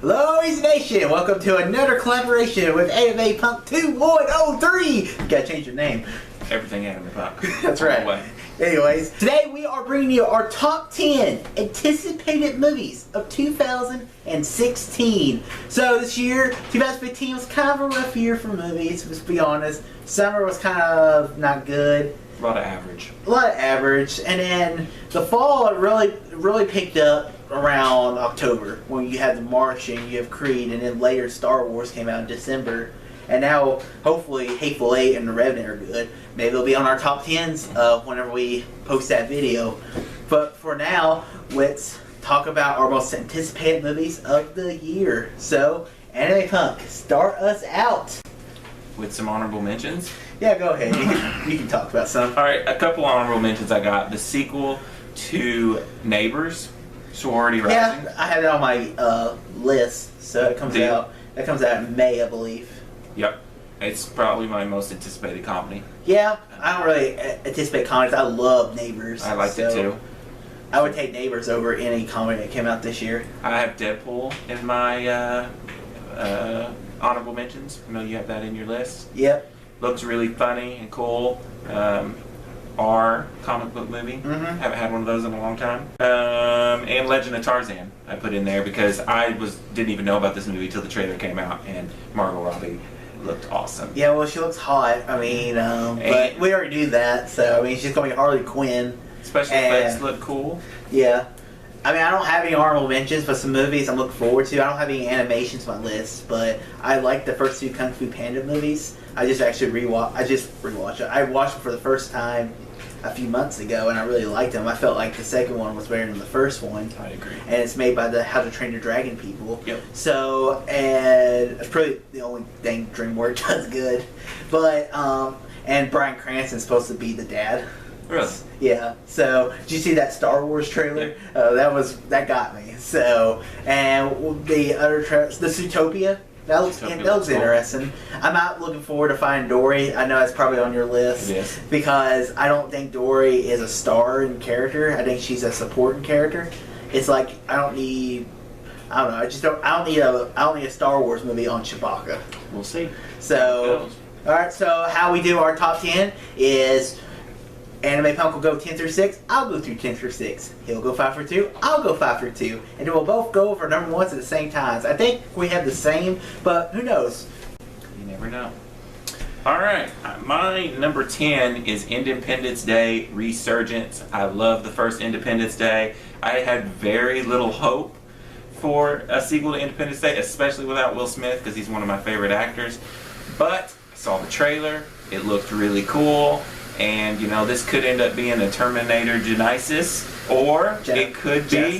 Hello, Easy Nation! Welcome to another collaboration with Animepunk 2103! You gotta change your name. Everything Animepunk. That's right. Anyways, today we are bringing you our top 10 anticipated movies of 2016. So this year, 2015 was kind of a rough year for movies, let's be honest. Summer was kind of not good. A lot of average. A lot of average. And then the fall really picked up around October when you had The Martian, you have Creed, and then later Star Wars came out in December. And now, hopefully, Hateful Eight and The Revenant are good. Maybe they'll be on our top 10s whenever we post that video. But for now, let's talk about our most anticipated movies of the year. So, Animepunk, start us out. With some honorable mentions? Yeah, go ahead. You can talk about some. Alright, a couple honorable mentions I got. The sequel to Neighbors, Sorority Rising. Yeah, I have it on my list, so it comes out. That comes out in May, I believe. Yep. It's probably my most anticipated comedy. Yeah, I don't really anticipate comedies. I love Neighbors. I liked it too. I would take Neighbors over any comedy that came out this year. I have Deadpool in my honorable mentions. I know you have that in your list. Yep. Looks really funny and cool. R comic book movie. Haven't had one of those in a long time. And Legend of Tarzan I put in there because I didn't even know about this movie till the trailer came out, and Margot Robbie looked awesome. Yeah, well, she looks hot. I mean, but we already knew that, so I mean, she's gonna be Harley Quinn. Special effects look cool. Yeah. I mean, I don't have any honorable mentions, but some movies I'm looking forward to. I don't have any animations on my list, but I like the first two Kung Fu Panda movies. I just rewatched it. I watched it for the first time a few months ago, and I really liked them. I felt like the second one was better than the first one. I agree. And it's made by the How to Train Your Dragon people. Yep. So, and it's probably the only thing DreamWorks does good. But, and Bryan Cranston's supposed to be the dad. Really? Yeah. So, did you see that Star Wars trailer? Yeah. That got me. So, and the other the Zootopia. That looks interesting. I'm not looking forward to finding Dory. I know that's probably on your list. Yes. Because I don't think Dory is a star in character. I think she's a supporting character. It's like I don't need a Star Wars movie on Chewbacca. We'll see. So, alright, so how we do our top 10 is Animepunk will go 10 through 6, I'll go through 10 through 6. He'll go 5 for 2, I'll go 5 for 2. And then we'll both go over number ones at the same times. I think we have the same, but who knows? You never know. Alright, my number 10 is Independence Day Resurgence. I love the first Independence Day. I had very little hope for a sequel to Independence Day, especially without Will Smith, because he's one of my favorite actors. But I saw the trailer, it looked really cool. And, you know, this could end up being a Terminator Genesis, or it could be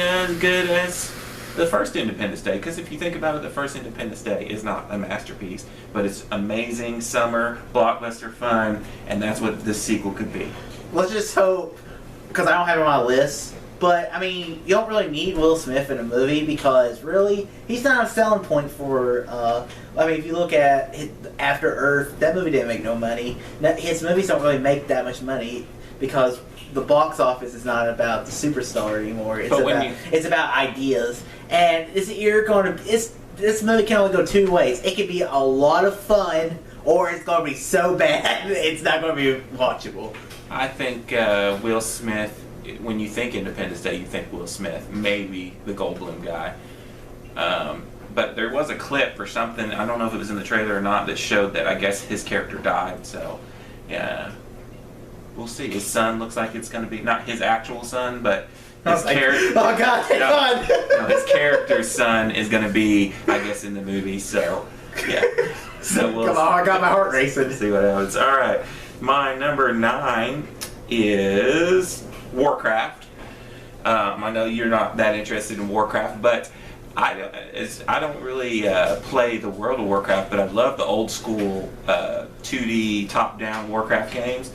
as good as the first Independence Day. Because if you think about it, the first Independence Day is not a masterpiece, but it's amazing summer, blockbuster fun, and that's what this sequel could be. Let's just hope, because I don't have it on my list. But, I mean, you don't really need Will Smith in a movie because, really, he's not a selling point for, I mean, if you look at After Earth, that movie didn't make no money. His movies don't really make that much money because the box office is not about the superstar anymore. It's about ideas. And this movie can only go two ways. It could be a lot of fun, or it's going to be so bad it's not going to be watchable. I think Will Smith... When you think Independence Day, you think Will Smith, maybe the Goldblum guy. But there was a clip or something, I don't know if it was in the trailer or not, that showed that I guess his character died. So, yeah, we'll see. His son looks like it's going to be, not his actual son, but his character. Oh, God, thank God. No, his character's son is going to be, I guess, in the movie. So, yeah. So we'll Come on, I got my heart racing. See what happens. All right. My number 9 is Warcraft. I know you're not that interested in Warcraft, but I don't really play the World of Warcraft, but I love the old school 2D top-down Warcraft games,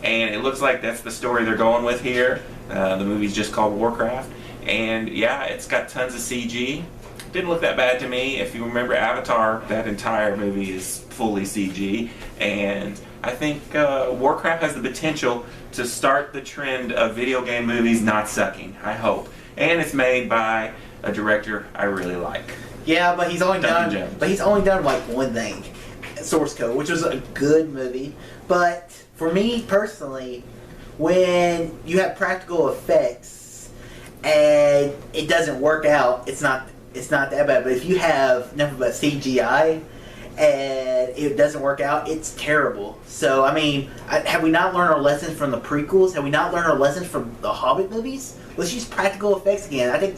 and it looks like that's the story they're going with here. The movie's just called Warcraft, and yeah, it's got tons of CG. Didn't look that bad to me. If you remember Avatar, that entire movie is fully CG, and I think Warcraft has the potential to start the trend of video game movies not sucking, I hope. And it's made by a director I really like. Yeah, but he's only Duncan done. Jones. But he's only done like one thing, Source Code, which was a good movie. But for me personally, when you have practical effects and it doesn't work out, it's not that bad. But if you have nothing but CGI and it doesn't work out, it's terrible. So I mean, have we not learned our lessons from the prequels? Have we not learned our lessons from the Hobbit movies? Let's use practical effects again. I think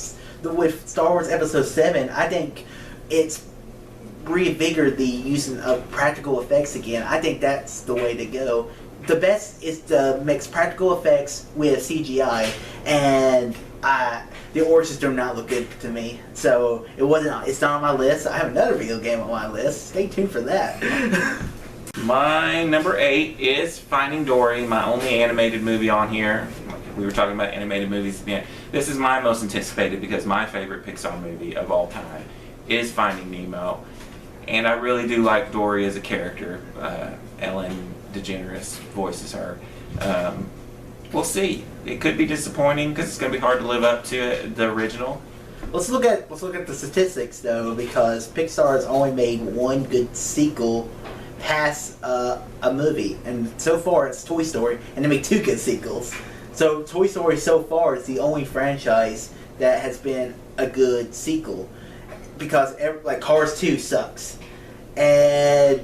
with Star Wars Episode 7, I think it's reinvigorated the using of practical effects again. I think that's the way to go. The best is to mix practical effects with CGI, and the origins do not look good to me. So it's not on my list. I have another video game on my list. Stay tuned for that. My number 8 is Finding Dory, my only animated movie on here. We were talking about animated movies again. This is my most anticipated because my favorite Pixar movie of all time is Finding Nemo. And I really do like Dory as a character. Ellen DeGeneres voices her. We'll see. It could be disappointing because it's going to be hard to live up to the original. Let's look at the statistics though, because Pixar has only made one good sequel past a movie, and so far it's Toy Story, and they made 2 good sequels. So Toy Story so far is the only franchise that has been a good sequel, because like Cars 2 sucks, and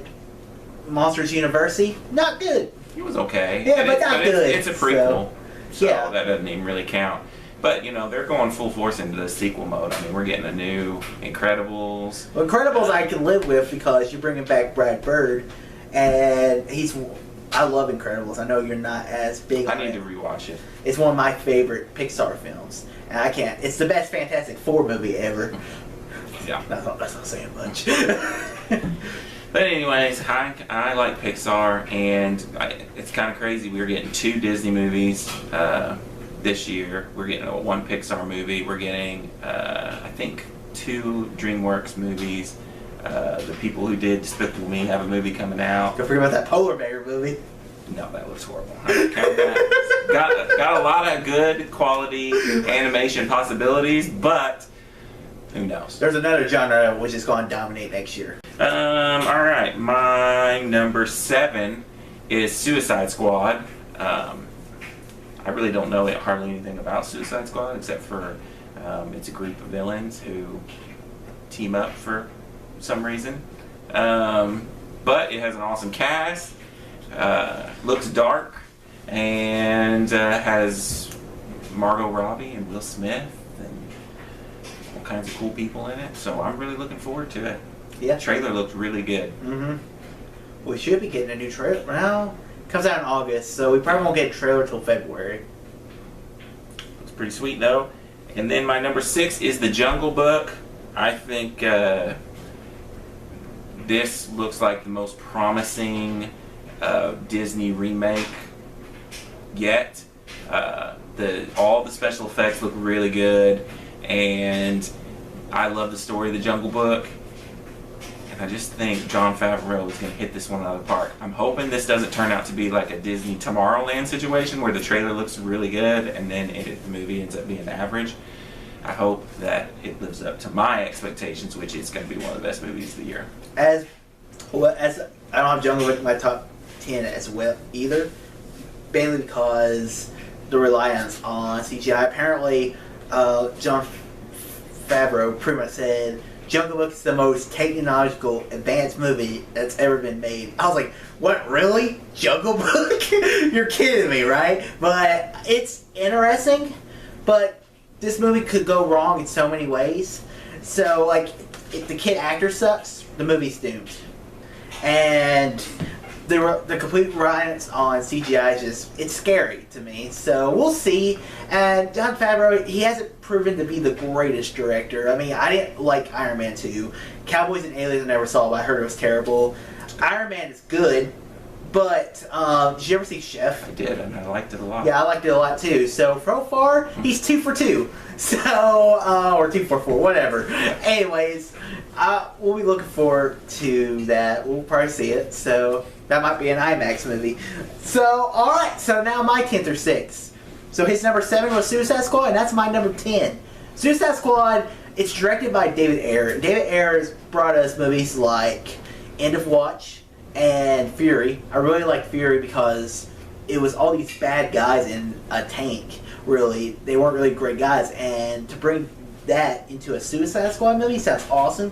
Monsters University not good. It was okay. Yeah, but not good. It's a prequel, so yeah, that doesn't even really count. But you know, they're going full force into the sequel mode. I mean, we're getting a new Incredibles. Well, Incredibles I can live with because you're bringing back Brad Bird, and I love Incredibles. I know you're not as big on it. I need to rewatch it. It's one of my favorite Pixar films, and I can't. It's the best Fantastic Four movie ever. Yeah. That's not saying much. But anyways, I like Pixar, and it's kind of crazy. We're getting 2 Disney movies this year. We're getting 1 Pixar movie. We're getting, I think, 2 DreamWorks movies. The people who did Despicable Me have a movie coming out. Don't forget about that Polar Bear movie. No, that looks horrible. I don't count that. got a lot of good quality animation possibilities, but who knows? There's another genre which is going to dominate next year. All right, my number 7 is Suicide Squad. I really don't know hardly anything about Suicide Squad except for it's a group of villains who team up for some reason. But it has an awesome cast, looks dark, and has Margot Robbie and Will Smith and all kinds of cool people in it. So I'm really looking forward to it. Yeah. The trailer looked really good. Mm-hmm. We should be getting a new trailer now. It comes out in August, so we probably won't get a trailer till February. It's pretty sweet though. And then my number 6 is The Jungle Book. I think this looks like the most promising Disney remake yet. All the special effects look really good, and I love the story of The Jungle Book. And I just think Jon Favreau is going to hit this one out of the park. I'm hoping this doesn't turn out to be like a Disney Tomorrowland situation where the trailer looks really good and then the movie ends up being average. I hope that it lives up to my expectations, which is going to be one of the best movies of the year. As I don't have Jungle Book in my top 10 as well either, mainly because the reliance on CGI. Apparently, Jon Favreau pretty much said Jungle Book is the most technological advanced movie that's ever been made. I was like, what, really? Jungle Book? You're kidding me, right? But it's interesting, but this movie could go wrong in so many ways. So, like, if the kid actor sucks, the movie's doomed. And the complete reliance on CGI is just, it's scary to me. So we'll see. And Jon Favreau, he hasn't proven to be the greatest director. I mean, I didn't like Iron Man 2. Cowboys and Aliens I never saw, but I heard it was terrible. Iron Man is good, but did you ever see Chef? I did, and I liked it a lot. Yeah, I liked it a lot too. So far, he's 2 for 2. So, or 2 for 4, whatever. Anyways, we'll be looking forward to that. We'll probably see it. So that might be an IMAX movie. So, alright, so now my 10th or 6th. So his number 7 was Suicide Squad, and that's my number 10. Suicide Squad It's directed by David Ayer. David Ayer has brought us movies like End of Watch and Fury. I really like Fury because it was all these bad guys in a tank. Really, they weren't really great guys, and to bring that into a Suicide Squad movie sounds awesome.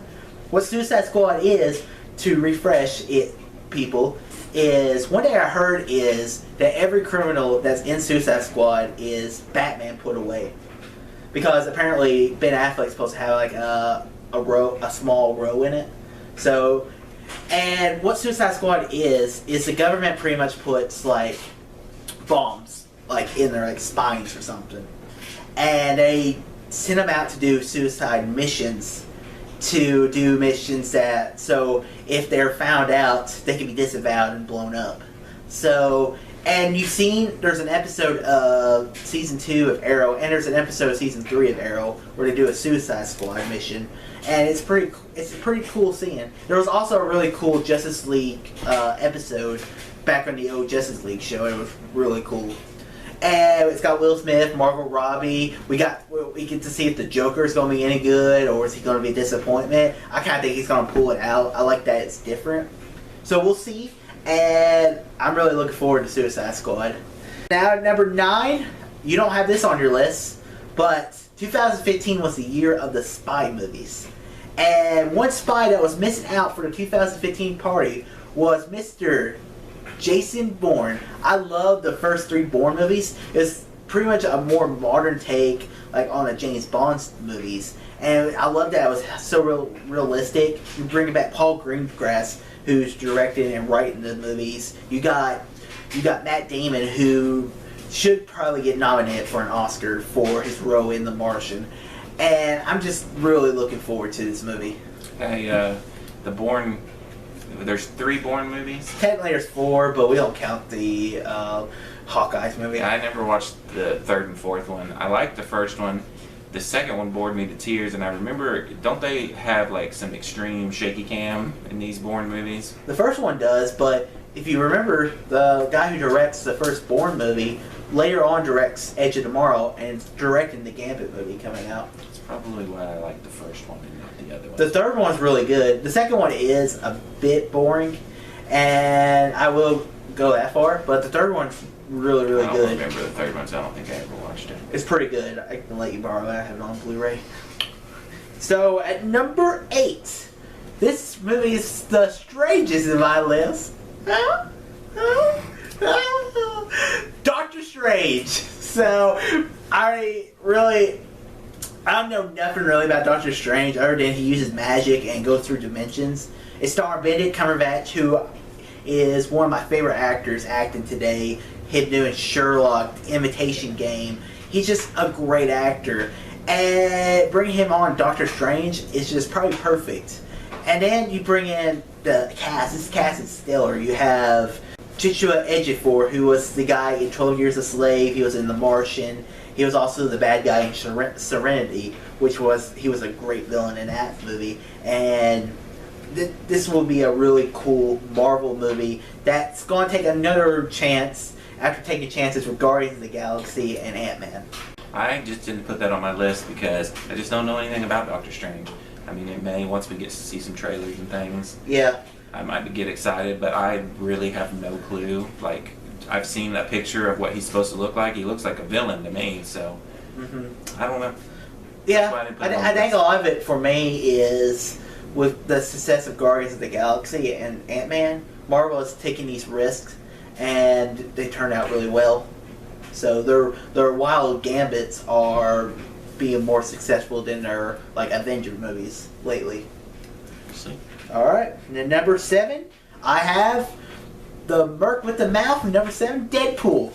What Suicide Squad is, to refresh it, people, is one thing I heard is that every criminal that's in Suicide Squad is Batman put away. Because apparently Ben Affleck's supposed to have like a small row in it. So, and what Suicide Squad is the government pretty much puts like bombs like in their like spines or something, and they send them out to do suicide missions. To do missions that, so if they're found out, they can be disavowed and blown up. So, and you've seen, there's an episode of Season 2 of Arrow, and there's an episode of Season 3 of Arrow, where they do a Suicide Squad mission, and it's a pretty cool scene. There was also a really cool Justice League episode back on the old Justice League show. It was really cool. And it's got Will Smith, Margot Robbie. We get to see if the Joker is going to be any good, or is he going to be a disappointment. I kind of think he's going to pull it out. I like that it's different. So we'll see. And I'm really looking forward to Suicide Squad. Now at number 9, you don't have this on your list, but 2015 was the year of the spy movies. And one spy that was missing out for the 2015 party was Mr. Jason Bourne. I love the first 3 Bourne movies. It's pretty much a more modern take like on a James Bond movies, and I love that it was so realistic. You bring back Paul Greengrass, who's directing and writing the movies. You got Matt Damon, who should probably get nominated for an Oscar for his role in The Martian, and I'm just really looking forward to this movie. Hey, the Bourne. There's 3 Bourne movies? Technically there's 4, but we don't count the Hawkeyes movie. I never watched the 3rd and 4th one. I liked the first one. The second one bored me to tears, and I remember, don't they have like some extreme shaky cam in these Bourne movies? The first one does, but if you remember, the guy who directs the first Bourne movie later on directs Edge of Tomorrow and is directing the Gambit movie coming out. That's probably why I like the first one and not the other one. The third one's really good. The second one is a bit boring, and I will go that far, but the third one's really good. I don't remember the third one, so I don't think I ever watched it. It's pretty good. I can let you borrow it. I have it on Blu-ray. So, at number 8, this movie is the strangest in my list. Doctor Strange. So, I don't know nothing really about Doctor Strange other than he uses magic and goes through dimensions. It's starring Benedict Cumberbatch, who is one of my favorite actors acting today. Him doing Sherlock, Imitation Game. He's just a great actor. And bringing him on Doctor Strange is just probably perfect. And then you bring in the cast. This cast is stellar. You have Chiwetel Ejiofor, who was the guy in 12 Years a Slave. He was in The Martian. He was also the bad guy in Serenity, he was a great villain in that movie. And this will be a really cool Marvel movie that's going to take another chance after taking chances with Guardians of the Galaxy and Ant-Man. I just didn't put that on my list because I just don't know anything about Doctor Strange. I mean, it may, once we get to see some trailers and things, yeah, I might get excited, but I really have no clue. Like, I've seen a picture of what he's supposed to look like. He looks like a villain to me, so I don't know. Yeah, I think a lot of it for me is with the success of Guardians of the Galaxy and Ant-Man, Marvel is taking these risks, and they turn out really well. So their wild gambits are being more successful than their like Avenger movies lately. See. All right, and then number 7, I have the Merc with the Mouth. Number 7, Deadpool.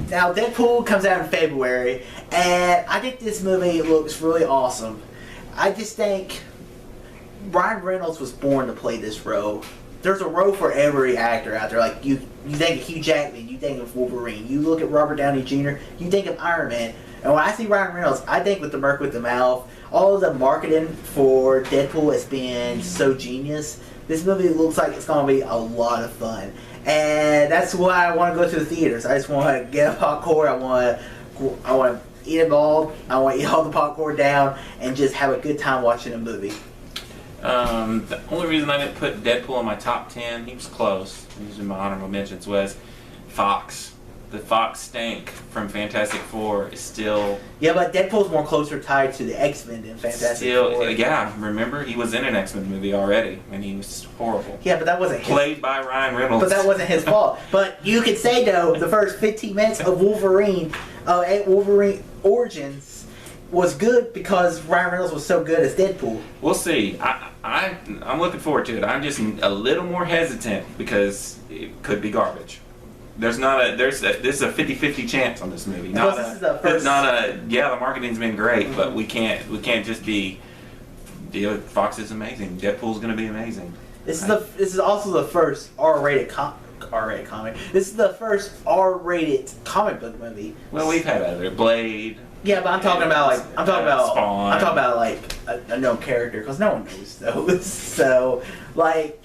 Now Deadpool comes out in February, and I think this movie looks really awesome. I just think Ryan Reynolds was born to play this role. There's a role for every actor out there. Like you think of Hugh Jackman, you think of Wolverine. You look at Robert Downey Jr., you think of Iron Man. And when I see Ryan Reynolds, I think with the Merc with the Mouth, all of the marketing for Deadpool has been so genius. This movie looks like it's going to be a lot of fun. And that's why I want to go to the theaters. I just want to get a popcorn. I want to eat them all. I want to eat all the popcorn down and just have a good time watching a movie. The only reason I didn't put Deadpool in my top 10, he was close, he was in my honorable mentions, was Fox. The Fox stank from Fantastic Four is still... Yeah, but Deadpool's more closer tied to the X-Men than Fantastic Four. Yeah, remember? He was in an X-Men movie already, and he was horrible. Yeah, but that wasn't his... Played by Ryan Reynolds. But that wasn't his fault. But you could say, though, the first 15 minutes of Wolverine Origins was good because Ryan Reynolds was so good as Deadpool. We'll see. I'm looking forward to it. I'm just a little more hesitant because it could be garbage. This is a 50-50 chance on this movie. Yeah, the marketing's been great, but we can't just be. Fox is amazing. Deadpool's going to be amazing. This is also the first R-rated comic. This is the first R-rated comic book movie. Well, we've had other Blade. Yeah, but I'm talking about Spawn. I'm talking about like a known character because no one knows those. So like.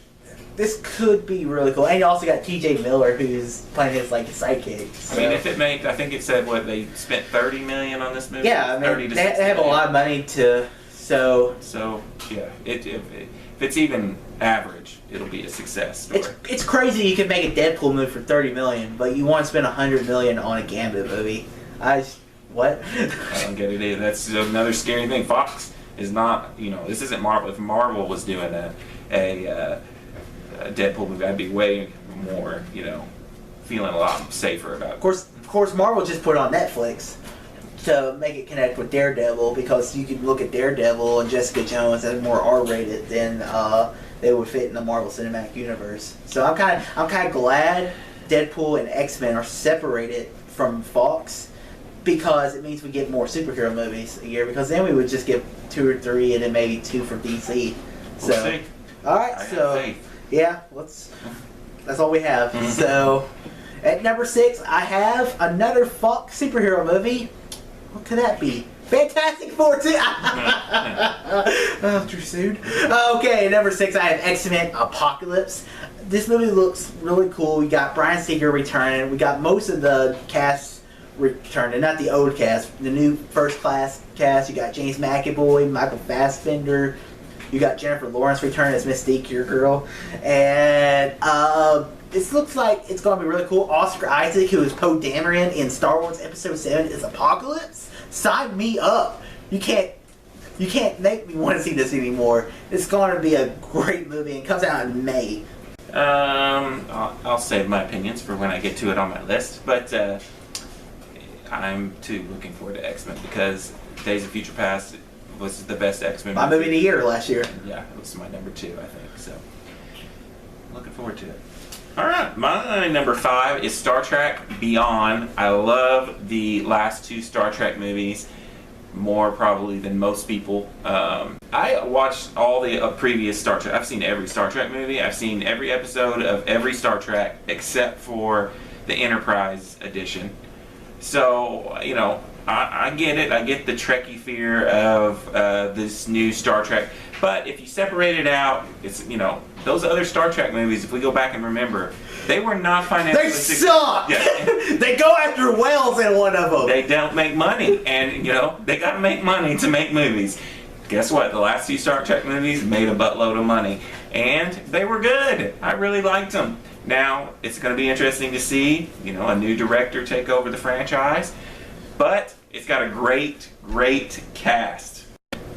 This could be really cool. And you also got T.J. Miller, who's playing his like sidekick. So. I mean, if it made, I think it said what they spent $30 million on this movie. Yeah, I mean, they have a lot of money to so. So yeah, if it's even average, it'll be a success story. It's crazy you can make a Deadpool movie for $30 million, but you want to spend $100 million on a Gambit movie. What? I don't get it either. That's another scary thing. Fox is not. This isn't Marvel. If Marvel was doing a Deadpool movie, I'd be way more, feeling a lot safer about it. Of course, Marvel just put it on Netflix to make it connect with Daredevil because you can look at Daredevil and Jessica Jones as more R-rated than they would fit in the Marvel Cinematic Universe. So I'm kind of glad Deadpool and X-Men are separated from Fox because it means we get more superhero movies a year. Because then we would just get 2 or 3 and then maybe 2 for DC. So, we'll see. All right, yeah, that's all we have. Mm-hmm. So, at number 6, I have another Fox superhero movie. What could that be? Fantastic Four 2. Oh, too soon. Okay, number 6, I have X-Men Apocalypse. This movie looks really cool. We got Bryan Singer returning. We got most of the cast returning, not the old cast, the new first class cast. You got James McAvoy, Michael Fassbender. You got Jennifer Lawrence returning as Mystique, your girl. And this looks like it's going to be really cool. Oscar Isaac, who is Poe Dameron in Star Wars Episode 7, is Apocalypse. Sign me up. You can't make me want to see this anymore. It's going to be a great movie and it comes out in May. I'll save my opinions for when I get to it on my list. But I'm too looking forward to X-Men because Days of Future Past was the best X-Men movie. My movie of the year last year. Yeah, it was my number 2, I think. So, looking forward to it. All right, my number 5 is Star Trek Beyond. I love the last 2 Star Trek movies more probably than most people. I watched all the previous Star Trek. I've seen every Star Trek movie. I've seen every episode of every Star Trek except for the Enterprise edition. So, I get it. I get the Trekkie fear of this new Star Trek. But if you separate it out, it's, those other Star Trek movies, if we go back and remember, they were not financially suck! Yeah. They go after whales in one of them. They don't make money. And, they got to make money to make movies. Guess what? The last 2 Star Trek movies made a buttload of money. And they were good. I really liked them. Now, it's going to be interesting to see, a new director take over the franchise. But it's got a great, great cast.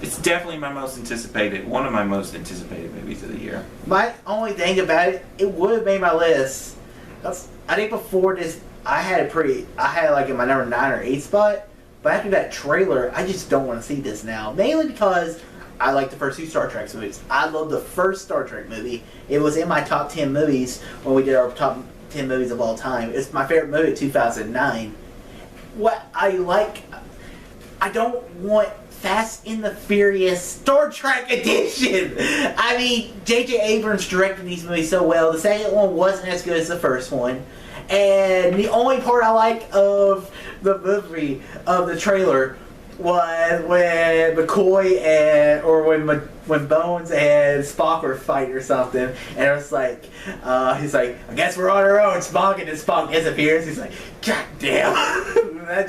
It's definitely one of my most anticipated movies of the year. My only thing about it, it would have made my list. I think before this, I had like in my number 9 or 8 spot. But after that trailer, I just don't want to see this now. Mainly because I like the first 2 Star Trek movies. I love the first Star Trek movie. It was in my top 10 movies when we did our top 10 movies of all time. It's my favorite movie of 2009. What I don't want Fast and the Furious Star Trek edition. I mean, J.J. Abrams directed these movies so well. The second one wasn't as good as the first one. And the only part I liked of the movie, of the trailer, was when McCoy when Bones and Spock were fighting or something, and it was like, he's like, I guess we're on our own, Spock, and then Spock disappears. He's like, God damn. that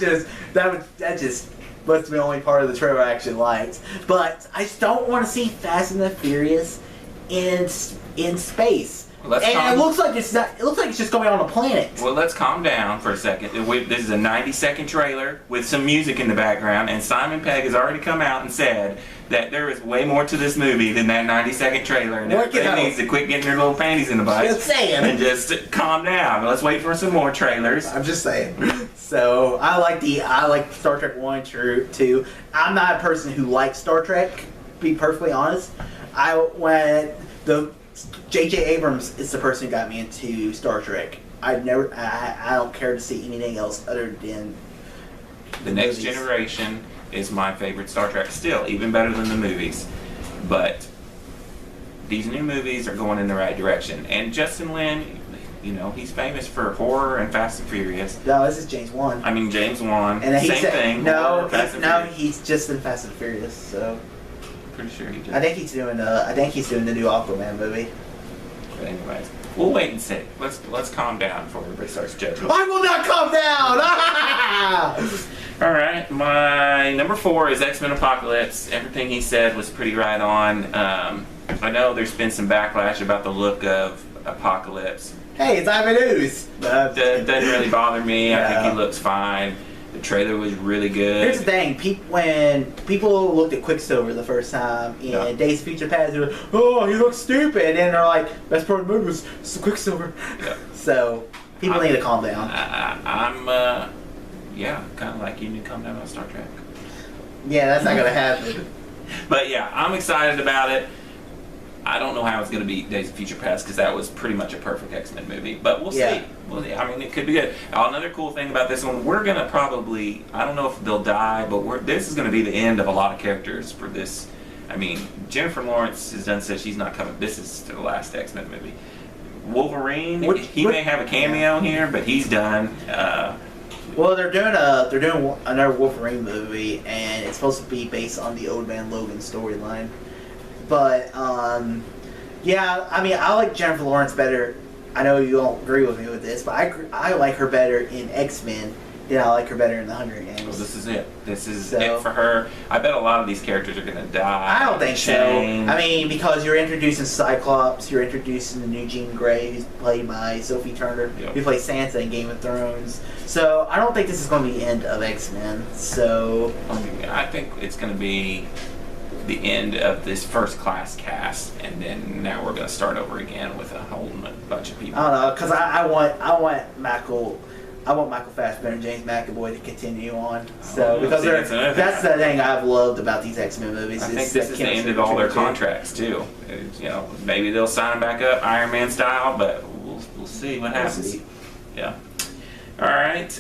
just must be the only part of the trailer I actually liked. But I just don't want to see Fast and the Furious in space. Well, it looks like it's not. It looks like it's just going on a planet. Well, let's calm down for a second. This is a 90-second trailer with some music in the background, and Simon Pegg has already come out and said that there is way more to this movie than that 90-second trailer, and everybody needs to quit getting their little panties in the butt. Just saying. And just calm down. Let's wait for some more trailers. I'm just saying. So I like Star Trek 1 and 2. I'm not a person who likes Star Trek, to be perfectly honest. J.J. Abrams is the person who got me into Star Trek. I don't care to see anything else other than The Next Generation is my favorite Star Trek still, even better than the movies. But these new movies are going in the right direction. And Justin Lin, you know, he's famous for horror and Fast and Furious. No, this is James Wan. I mean, James Wan, and same thing. No, he's just in Fast and Furious, so... Pretty sure he did. I think he's doing the new Aquaman movie. But anyways, we'll wait and see. Let's calm down before everybody starts judging. I will not calm down! All right, my number 4 is X-Men Apocalypse. Everything he said was pretty right on. I know there's been some backlash about the look of Apocalypse. Hey, it's Ivan Ooze. Doesn't really bother me. I think he looks fine. The trailer was really good. Here's the thing: when people looked at Quicksilver the first time in Days of Future Past, they were like, "Oh, he looks stupid," and they're like, "Best part of the movie was Quicksilver." Yeah. So people need to calm down. I'm kind of like you need to calm down on Star Trek. Yeah, that's not gonna happen. But yeah, I'm excited about it. I don't know how it's going to be Days of Future Past because that was pretty much a perfect X-Men movie. But we'll see. I mean, it could be good. Another cool thing about this one, we're going to probably, I don't know if they'll die, but this is going to be the end of a lot of characters for this. I mean, Jennifer Lawrence has done said she's not coming. This is the last X-Men movie. Wolverine, he may have a cameo here, but he's done. Well, they're doing another Wolverine movie, and it's supposed to be based on the Old Man Logan storyline. But, yeah, I mean, I like Jennifer Lawrence better. I know you don't agree with me with this, but I like her better in X-Men than I like her better in The Hunger Games. Well, this is it. This is it for her. I bet a lot of these characters are going to die. I don't think so. I mean, because you're introducing Cyclops, you're introducing the new Jean Grey, who's played by Sophie Turner, who plays Sansa in Game of Thrones. So I don't think this is going to be the end of X-Men. So I think it's going to be the end of this first class cast, and then now we're going to start over again with a whole bunch of people. I don't know, because I want Michael Fassbender and James McAvoy to continue on. So because that's the thing I've loved about these X-Men movies. I think this is the end of all their contracts too. You know, maybe they'll sign back up Iron Man style, but we'll see what happens. Yeah. All right.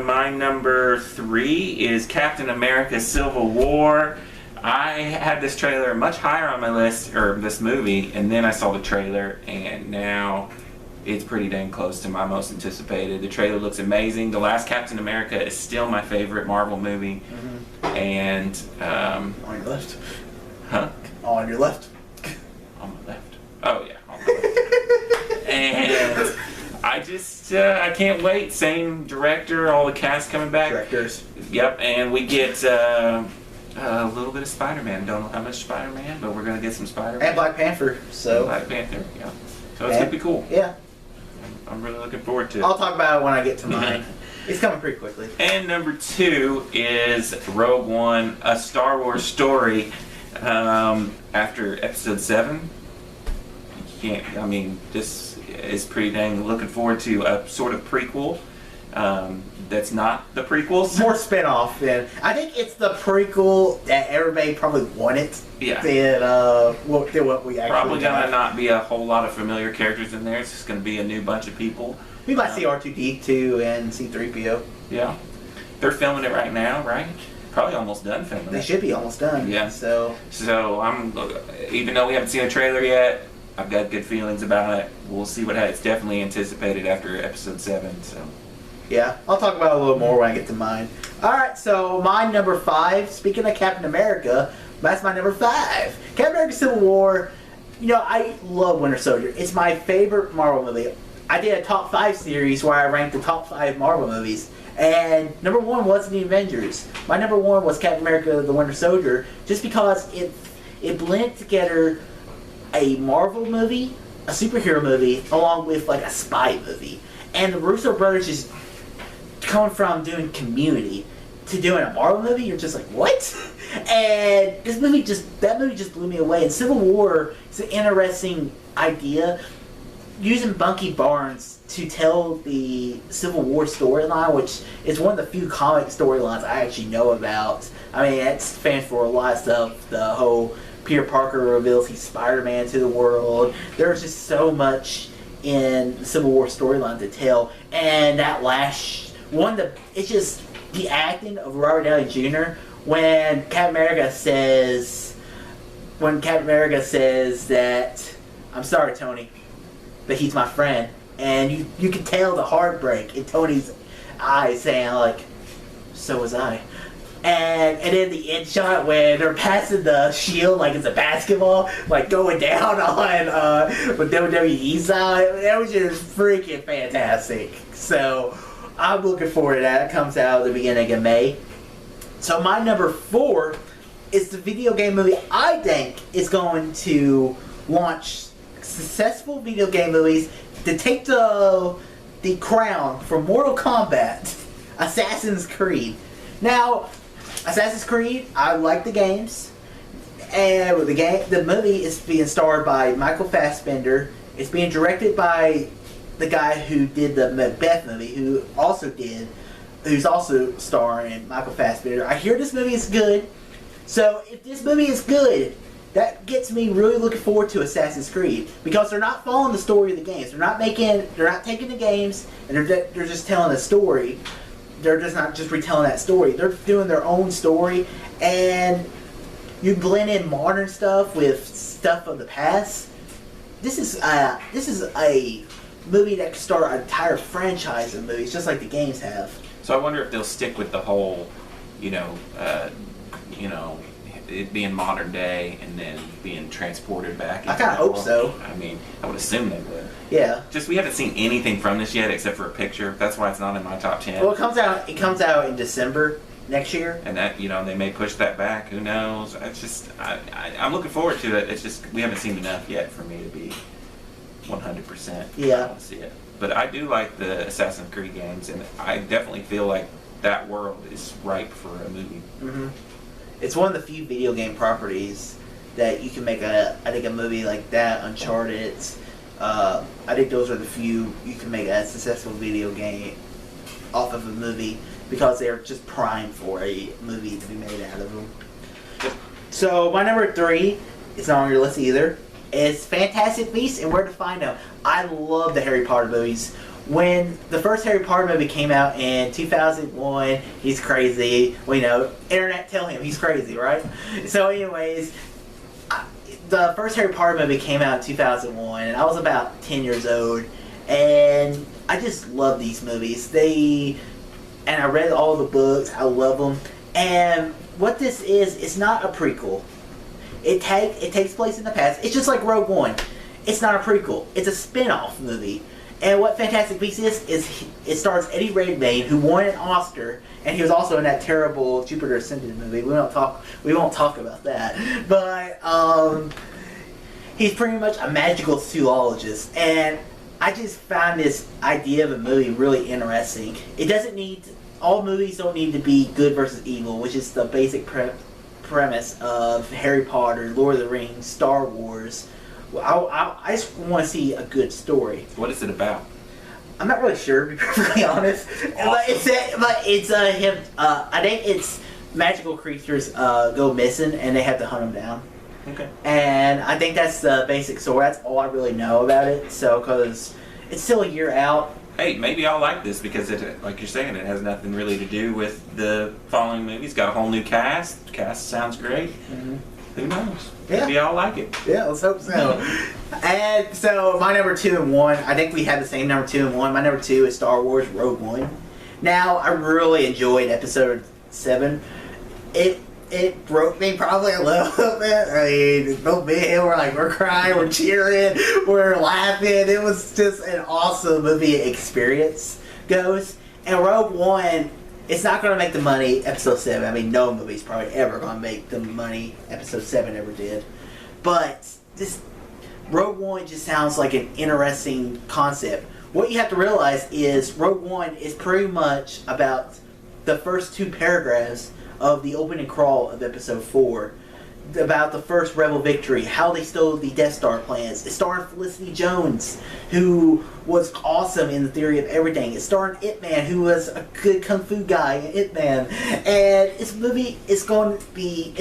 My number 3 is Captain America: Civil War. I had this trailer much higher on my list, or this movie, and then I saw the trailer, and now it's pretty dang close to my most anticipated. The trailer looks amazing. The last Captain America is still my favorite Marvel movie. Mm-hmm. And on your left. Huh? On your left. On my left. Oh yeah, on my left. And I just I can't wait. Same director, all the cast coming back. Directors. Yep, and we get a little bit of Spider-Man. Don't know how much Spider-Man, but we're gonna get some Spider-Man. And Black Panther. So. And Black Panther. Yeah. So it's gonna be cool. Yeah. I'm really looking forward to it. I'll talk about it when I get to mine. It's coming pretty quickly. And number 2 is Rogue One, a Star Wars story. After Episode 7, this is pretty dang looking forward to a sort of prequel. That's not the prequels. More spin-off. And I think it's the prequel that everybody probably wanted. Yeah. Than what we actually probably gonna not be a whole lot of familiar characters in there. It's just gonna be a new bunch of people. We might see R2-D2 and C-3PO. Yeah. They're filming it right now, right? Probably almost done filming it. They should be almost done. Yeah. So I'm, even though we haven't seen a trailer yet, I've got good feelings about it. We'll see what it's definitely anticipated after Episode 7. So. Yeah, I'll talk about it a little more when I get to mine. Alright, so my number 5, speaking of Captain America, that's my number 5. Captain America Civil War, you know, I love Winter Soldier. It's my favorite Marvel movie. I did a top 5 series where I ranked the top 5 Marvel movies. And number 1 wasn't the Avengers. My number 1 was Captain America: The Winter Soldier, just because it blended together a Marvel movie, a superhero movie, along with like a spy movie. And the Russo brothers just coming from doing Community to doing a Marvel movie, you're just like, what? And that movie just blew me away. And Civil War is an interesting idea, using Bunky Barnes to tell the Civil War storyline, which is one of the few comic storylines I actually know about. I mean, it stands for a lot of stuff. The whole Peter Parker reveals he's Spider-Man to the world. There's just so much in the Civil War storyline to tell. And that last one, it's just the acting of Robert Downey Jr. when Captain America says that, I'm sorry, Tony, but he's my friend. And you can tell the heartbreak in Tony's eyes, saying like, so was I. And then the end shot when they're passing the shield like it's a basketball, like going down on with WWE side, that was just freaking fantastic. So I'm looking forward to that. It comes out at the beginning of May. So my number 4 is the video game movie I think is going to launch successful video game movies to take the crown from Mortal Kombat, Assassin's Creed. Now, Assassin's Creed, I like the games, and the movie is being starred by Michael Fassbender. It's being directed by the guy who did the Macbeth movie, who's also starring Michael Fassbender. I hear this movie is good, so if this movie is good, that gets me really looking forward to Assassin's Creed, because they're not following the story of the games. They're not taking the games and they're just telling a story. They're just not just retelling that story. They're doing their own story, and you blend in modern stuff with stuff of the past. This is a movie that could start an entire franchise of movies, just like the games have. So I wonder if they'll stick with the whole, it being modern day and then being transported back. I kind of hope so. I mean, I would assume they would. Yeah. Just we haven't seen anything from this yet except for a picture. That's why it's not in my top 10. Well, it comes out in December next year. And that, they may push that back. Who knows? It's just I'm looking forward to it. It's just we haven't seen enough yet for me to be 100%. Yeah. I want to see it. But I do like the Assassin's Creed games, and I definitely feel like that world is ripe for a movie. Mm-hmm. It's one of the few video game properties that you can make a movie like that. Uncharted. I think those are the few you can make a successful video game off of a movie, because they're just primed for a movie to be made out of them. So my number 3 is not on your list either. It's Fantastic Beasts and Where to Find Them. I love the Harry Potter movies. When the first Harry Potter movie came out in 2001, he's crazy. We know. Internet tell him he's crazy, right? So anyways, the first Harry Potter movie came out in 2001, and I was about 10 years old. And I just love these movies. And I read all the books. I love them. And what this is, it's not a prequel. It takes place in the past. It's just like Rogue One. It's not a prequel. It's a spin-off movie. And what Fantastic Beasts is it stars Eddie Redmayne, who won an Oscar, and he was also in that terrible Jupiter Ascending movie. We won't talk about that. But he's pretty much a magical zoologist, and I just found this idea of a movie really interesting. All movies don't need to be good versus evil, which is the basic premise of Harry Potter, Lord of the Rings, Star Wars. I just want to see a good story. What is it about? I'm not really sure, to be perfectly honest. Awesome. But it's him. I think it's magical creatures go missing, and they have to hunt them down. Okay. And I think that's the basic story. That's all I really know about it. So, because it's still a year out. Hey, maybe I'll like this because it, like you're saying, it has nothing really to do with the following movies. Got a whole new cast. Cast sounds great. Mm-hmm. Who knows? Yeah. Maybe I'll like it. Yeah, let's hope so. And so my number 2 and 1, I think we had the same number 2 and 1. My number 2 is Star Wars Rogue One. Now, I really enjoyed Episode 7. it broke me probably a little bit. I mean, both me and him were like, we're crying, we're cheering, we're laughing. It was just an awesome movie experience, goes. And Rogue One, it's not going to make the money Episode 7. I mean, no movie's probably ever going to make the money Episode 7 ever did. But this Rogue One just sounds like an interesting concept. What you have to realize is Rogue One is pretty much about the first 2 paragraphs of the opening crawl of Episode 4. About the first Rebel victory, how they stole the Death Star plans. It starred Felicity Jones, who was awesome in the theory of everything. It starred Ip Man, who was a good kung fu guy in Ip Man. And this movie is going to be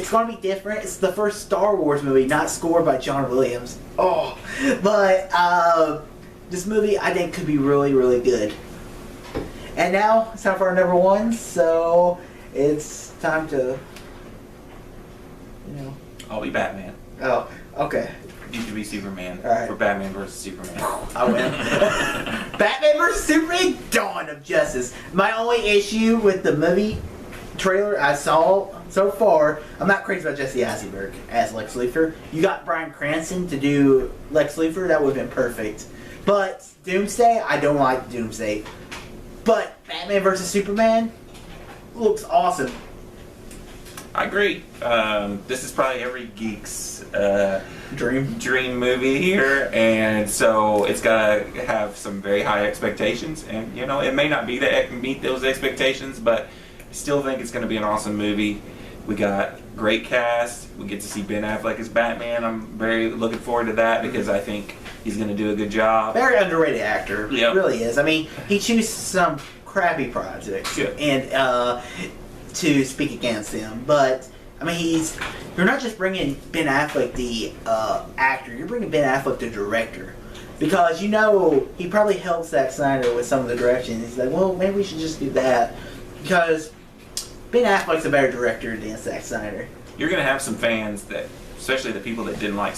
different. It's the first Star Wars movie not scored by John Williams. Oh, but this movie I think could be really, really good. And now it's time for our number 1. So it's time to. I'll be Batman. Oh, okay. You should be Superman. All right. For Batman versus Superman. I win. Batman vs. Superman, Dawn of Justice. My only issue with the movie trailer I saw so far, I'm not crazy about Jesse Eisenberg as Lex Luthor. You got Bryan Cranston to do Lex Luthor, that would have been perfect. But Doomsday, I don't like Doomsday. But Batman vs. Superman looks awesome. I agree. This is probably every geek's dream movie here, and so it's got to have some very high expectations. And it may not meet those expectations, but I still think it's going to be an awesome movie. We got great cast. We get to see Ben Affleck as Batman. I'm very looking forward to that because I think he's going to do a good job. Very underrated actor. Yep. Really is. I mean, he chooses some crappy projects and to speak against him, but I mean, you're not just bringing Ben Affleck the actor, you're bringing Ben Affleck the director, because he probably helped Zack Snyder with some of the directions. He's like, well, maybe we should just do that, because Ben Affleck's a better director than Zack Snyder. You're gonna have some fans that, especially the people that didn't like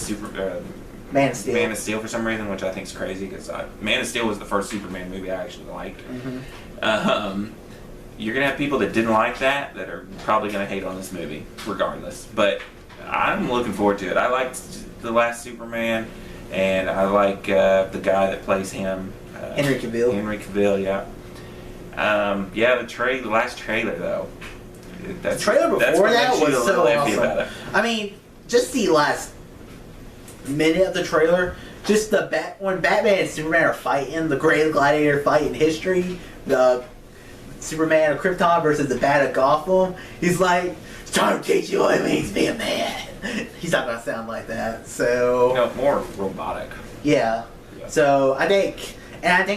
Man of Steel. Man of Steel for some reason, which I think is crazy because Man of Steel was the first Superman movie I actually liked. Mm-hmm. You're going to have people that didn't like that are probably going to hate on this movie, regardless. But I'm looking forward to it. I liked the last Superman, and I like the guy that plays him. Henry Cavill. Henry Cavill, yeah. The last trailer, though. The trailer before that was so awesome. I mean, just the last minute of the trailer, just when Batman and Superman are fighting, the greatest gladiator fight in history, the Superman of Krypton versus the Bat of Gotham. He's like, it's time to teach you what it means to be a man. He's not gonna sound like that. So more robotic. Yeah. So I think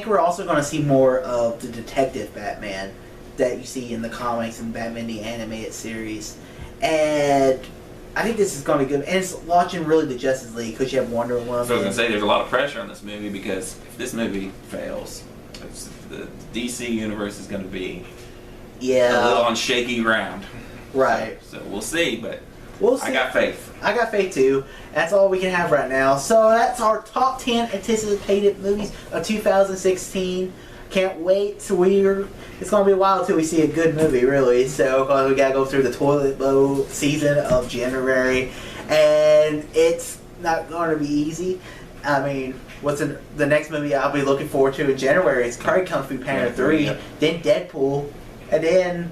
we're also gonna see more of the detective Batman that you see in the comics and Batman the animated series. And I think this is gonna be good. And it's launching really the Justice League because you have Wonder Woman. So I was gonna say there's a lot of pressure on this movie because if this movie fails, the DC universe is going to be a little on shaky ground. Right. So we'll see, but we'll see. I got faith. I got faith too. That's all we can have right now. So that's our top 10 anticipated movies of 2016. Can't wait. It's going to be a while until we see a good movie, really. So cause we got to go through the toilet bowl season of January. And it's not going to be easy. I mean, the next movie I'll be looking forward to in January? It's probably Kung Fu Panda 3, then Deadpool, and then,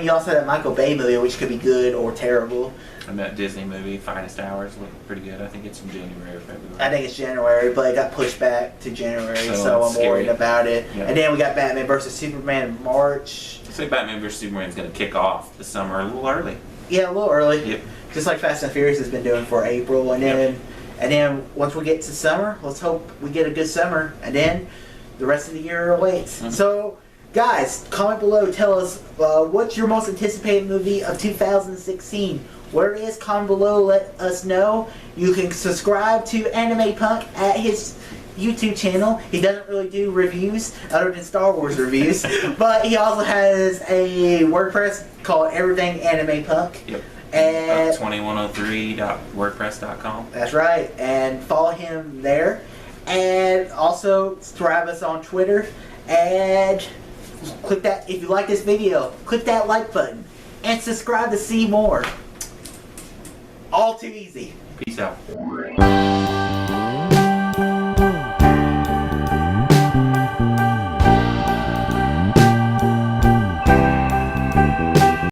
you also have that Michael Bay movie, which could be good or terrible. And that Disney movie, Finest Hours, looked pretty good. I think it's in January or February. I think it's January, but it got pushed back to January, so I'm worried about it. Yeah. And then we got Batman vs. Superman in March. I think Batman vs. Superman is going to kick off the summer a little early. Yeah, a little early. Yep. Just like Fast and Furious has been doing for April, and then... And then once we get to summer, let's hope we get a good summer. And then the rest of the year awaits. Mm-hmm. So, guys, comment below. Tell us what's your most anticipated movie of 2016. Where it is, comment below. Let us know. You can subscribe to Animepunk at his YouTube channel. He doesn't really do reviews other than Star Wars reviews. But he also has a WordPress called Everything Animepunk. Yep. And 2103.wordpress.com. That's right. And follow him there. And also subscribe us on Twitter. And click that, if you like this video, click that like button. And subscribe to see more. All too easy. Peace out.